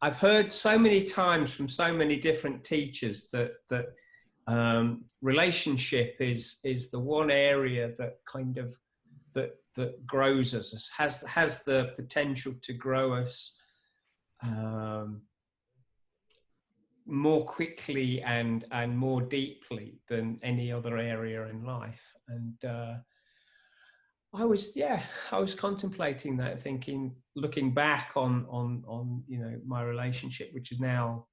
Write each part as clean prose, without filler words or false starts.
I've heard so many times from so many different teachers that relationship is the one area that kind of that grows us, has the potential to grow us more quickly and more deeply than any other area in life. And I was contemplating that, thinking, looking back on my relationship, which is now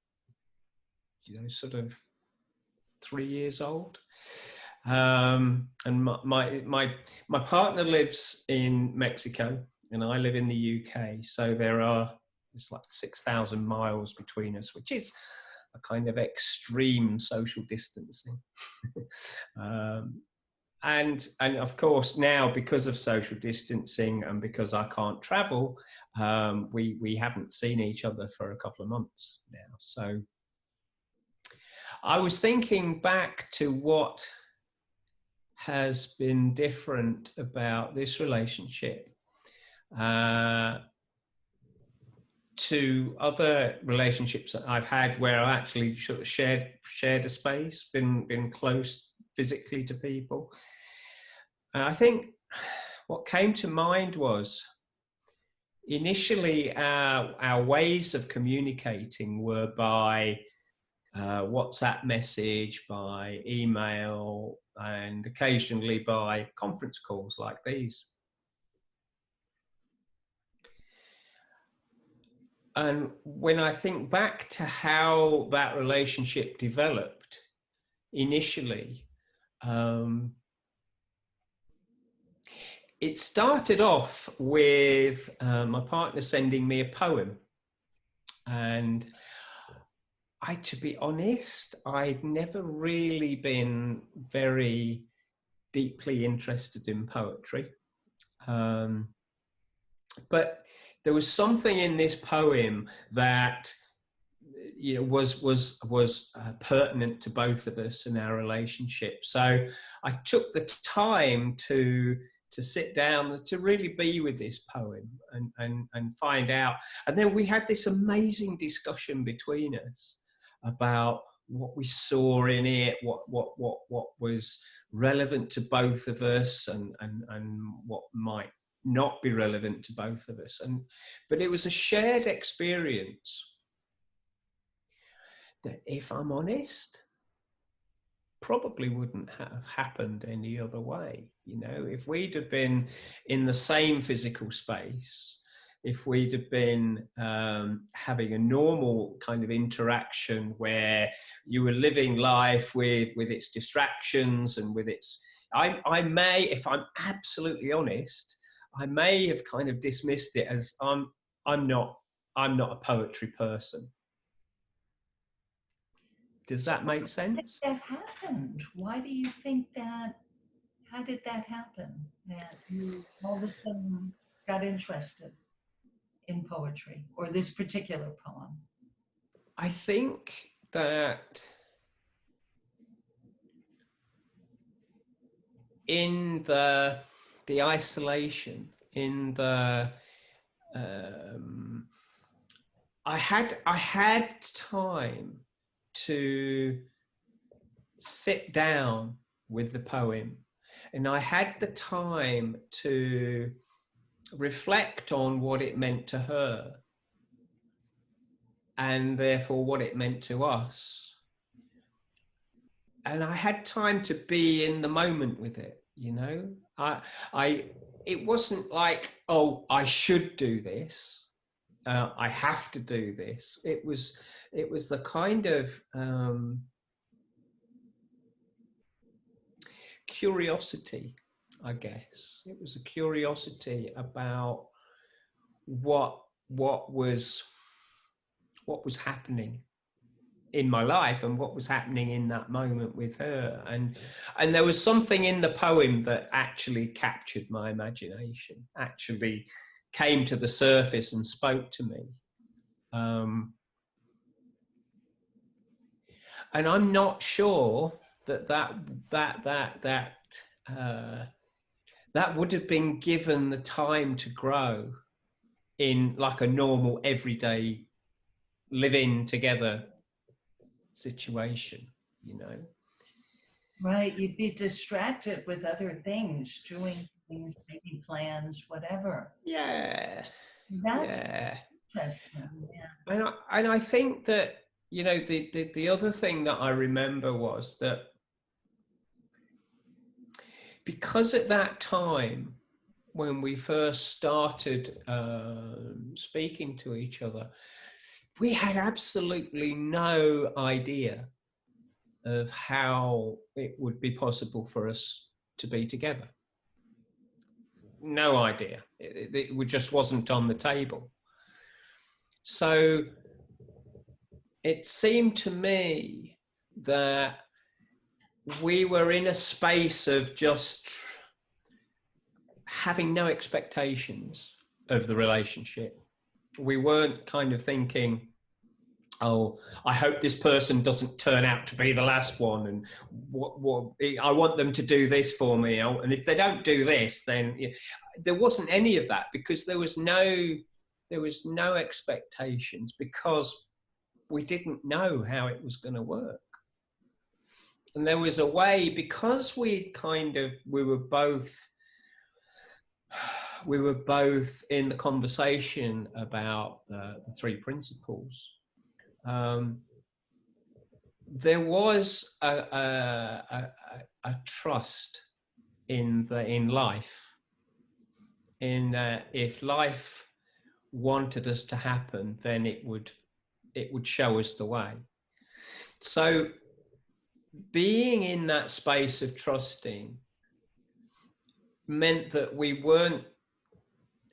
sort of 3 years old. And my partner lives in Mexico and I live in the UK. So it's like 6,000 miles between us, which is a kind of extreme social distancing. And of course now, because of social distancing and because I can't travel, we haven't seen each other for a couple of months now. So I was thinking back to what has been different about this relationship to other relationships that I've had, where I actually sort of shared a space, been close physically to people. And I think what came to mind was, initially our ways of communicating were by WhatsApp message, by email, and occasionally by conference calls like these. And when I think back to how that relationship developed initially, it started off with my partner sending me a poem. And to be honest, I'd never really been very deeply interested in poetry. But there was something in this poem that was pertinent to both of us in our relationship. So I took the time to sit down, to really be with this poem and find out. And then we had this amazing discussion between us about what we saw in it, what was relevant to both of us, and what might not be relevant to both of us. But it was a shared experience that, if I'm honest, probably wouldn't have happened any other way. If we'd have been in the same physical space, if we'd have been having a normal kind of interaction where you were living life with its distractions and with its, I may, if I'm absolutely honest, I may have kind of dismissed it as I'm not a poetry person. Does that make sense? How did that happen? Why do you think that? How did that happen? That you all of a sudden got interested in poetry or this particular poem? I think that in the isolation, in the I had time to sit down with the poem, and I had the time to reflect on what it meant to her, and therefore what it meant to us. And I had time to be in the moment with it, it wasn't like, oh, I should do this, I have to do this. It was the kind of curiosity, I guess. It was a curiosity about what was happening in my life and what was happening in that moment with her. And there was something in the poem that actually captured my imagination, actually came to the surface and spoke to me. And I'm not sure that would have been given the time to grow in like a normal everyday live-in together situation, you know. Right. You'd be distracted with other things, doing things, making plans, whatever. Yeah, That's yeah. interesting. Yeah. And I think that, you know, the other thing that I remember was that because at that time, when we first started speaking to each other, we had absolutely no idea of how it would be possible for us to be together. No idea. It just wasn't on the table. So it seemed to me that we were in a space of just having no expectations of the relationship. We weren't kind of thinking, oh, I hope this person doesn't turn out to be the last one, and what I want them to do this for me, and if they don't do this, then there wasn't any of that, because there was no expectations, because we didn't know how it was going to work. And there was a way, because we were both in the conversation about the three principles. There was a trust in life, in if life wanted us to happen, then it would show us the way. So being in that space of trusting meant that we weren't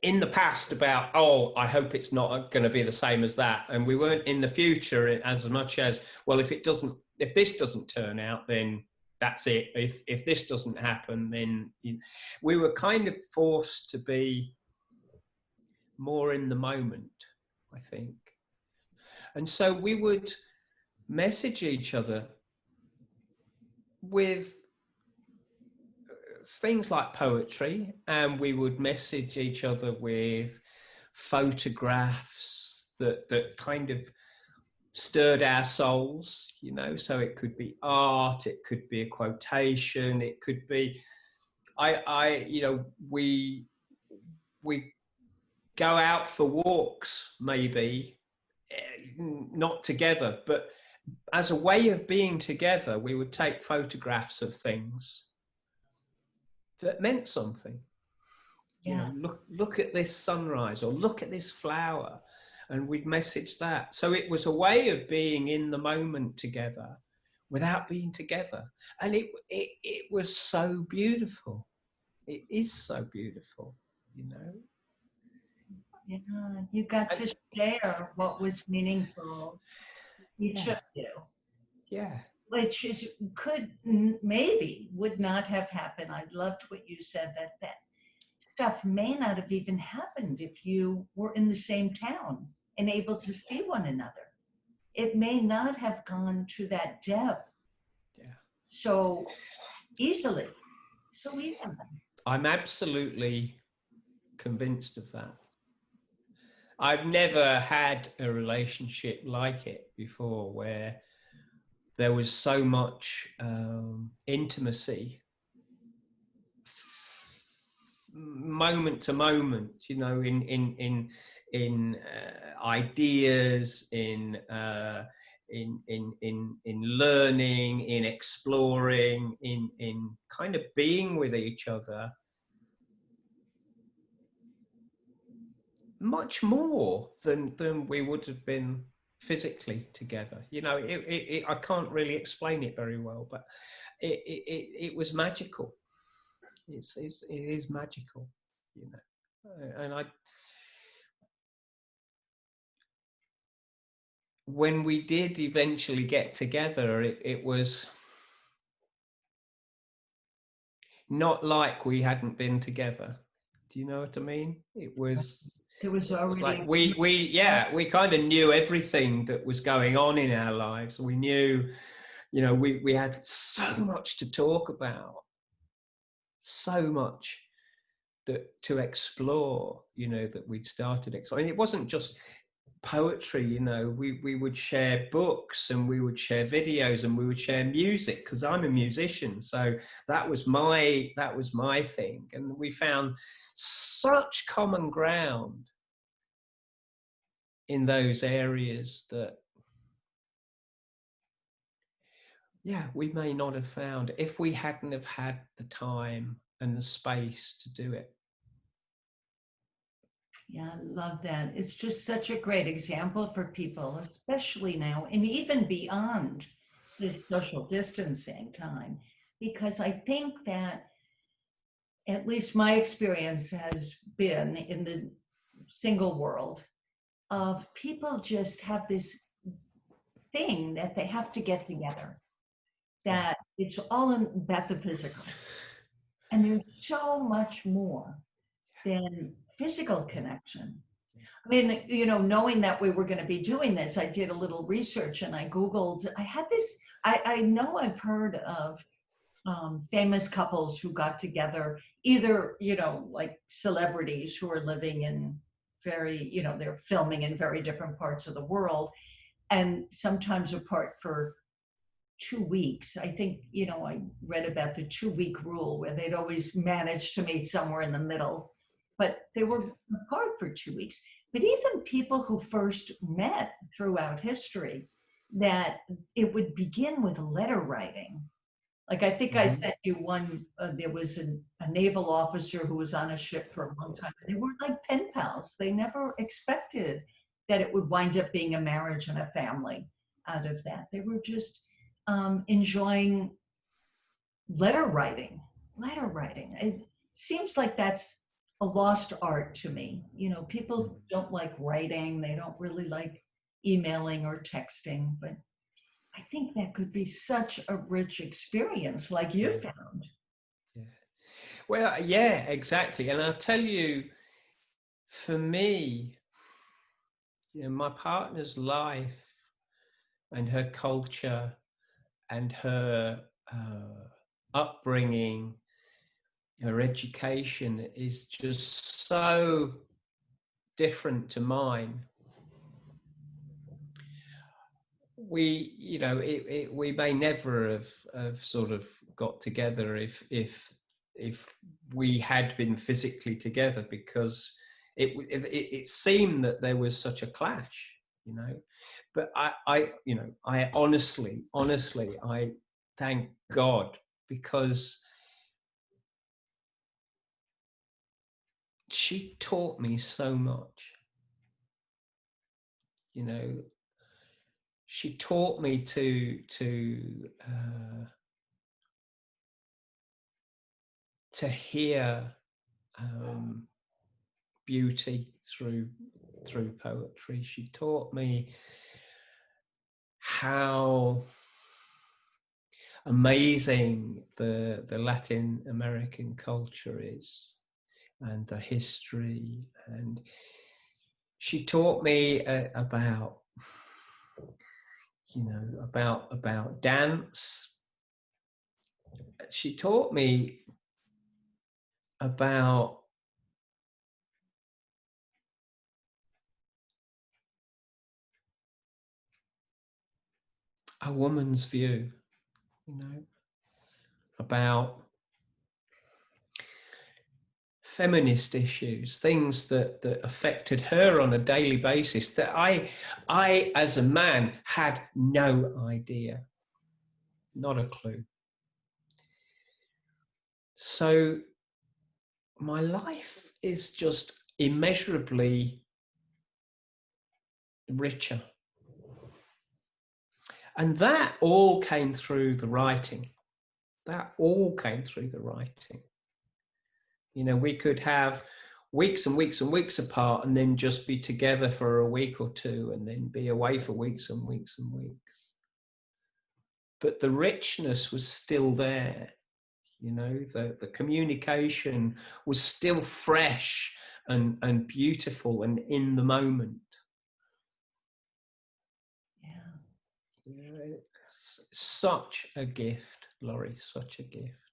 in the past about, oh, I hope it's not going to be the same as that, and we weren't in the future as much as, well, if this doesn't turn out, then that's it. If this doesn't happen, then we were kind of forced to be more in the moment, I think. And so we would message each other with things like poetry, and we would message each other with photographs that kind of stirred our souls, you know. So it could be art, it could be a quotation, it could be we go out for walks, maybe not together, but as a way of being together, we would take photographs of things that meant something. You Yeah. know, look at this sunrise, or look at this flower, and we'd message that. So it was a way of being in the moment together without being together. And it was so beautiful. It is so beautiful, you know. Yeah. You got And to share what was meaningful to each yeah, of you, yeah, which maybe would not have happened. I loved what you said, that stuff may not have even happened if you were in the same town and able to see one another. It may not have gone to that depth yeah. so easily. So easily. I'm absolutely convinced of that. I've never had a relationship like it before, where there was so much intimacy, moment to moment, you know, in ideas, in learning, in exploring, in kind of being with each other, much more than we would have been physically together. You know, I can't really explain it very well, but it was magical. It is magical, you know. And when we did eventually get together, it was not like we hadn't been together. Do you know what I mean? It was It was like already. we kind of knew everything that was going on in our lives. We knew, you know, we had so much to talk about, so much that to explore, you know, that we'd started exploring. It wasn't just poetry, you know, we would share books, and we would share videos, and we would share music, because I'm a musician. So that was my thing. And we found such common ground in those areas that, yeah, we may not have found if we hadn't have had the time and the space to do it. Yeah, I love that. It's just such a great example for people, especially now, and even beyond this social distancing time, because I think that at least my experience has been in the single world of people just have this thing that they have to get together, Yeah. that it's all about the physical. And there's so much more than physical connection. I mean, you know, knowing that we were going to be doing this, I did a little research and I Googled, I had this, I know I've heard of famous couples who got together, either, you know, like celebrities who are living in very, you know, they're filming in very different parts of the world and sometimes apart for 2 weeks. I think, you know, I read about the 2 week rule where they'd always manage to meet somewhere in the middle, but they were apart for 2 weeks. But even people who first met throughout history, that it would begin with letter writing. Like I think I Mm-hmm. sent you one, there was a naval officer who was on a ship for a long time. And they were like pen pals. They never expected that it would wind up being a marriage and a family out of that. They were just enjoying letter writing. Letter writing. It seems like that's a lost art to me. You know, people don't like writing. They don't really like emailing or texting, but I think that could be such a rich experience, like you Yeah. found. Yeah. Well, yeah, exactly. And I'll tell you, for me, you know, my partner's life and her culture and her upbringing, her education is just so different to mine. We, you know, we may never have sort of got together if we had been physically together, because it seemed that there was such a clash, you know. But you know, I honestly, I thank God, because she taught me so much, you know. She taught me to hear beauty through poetry. She taught me how amazing the Latin American culture is, and the history. And she taught me about, you know, about dance. She taught me about a woman's view, you know, about feminist issues, things that affected her on a daily basis, that I as a man had no idea, not a clue. So my life is just immeasurably richer. And that all came through the writing. That all came through the writing. You know, we could have weeks and weeks and weeks apart, and then just be together for a week or two, and then be away for weeks and weeks and weeks. But the richness was still there. You know, the communication was still fresh and beautiful and in the moment. Yeah. Yeah, such a gift, Laurie, such a gift.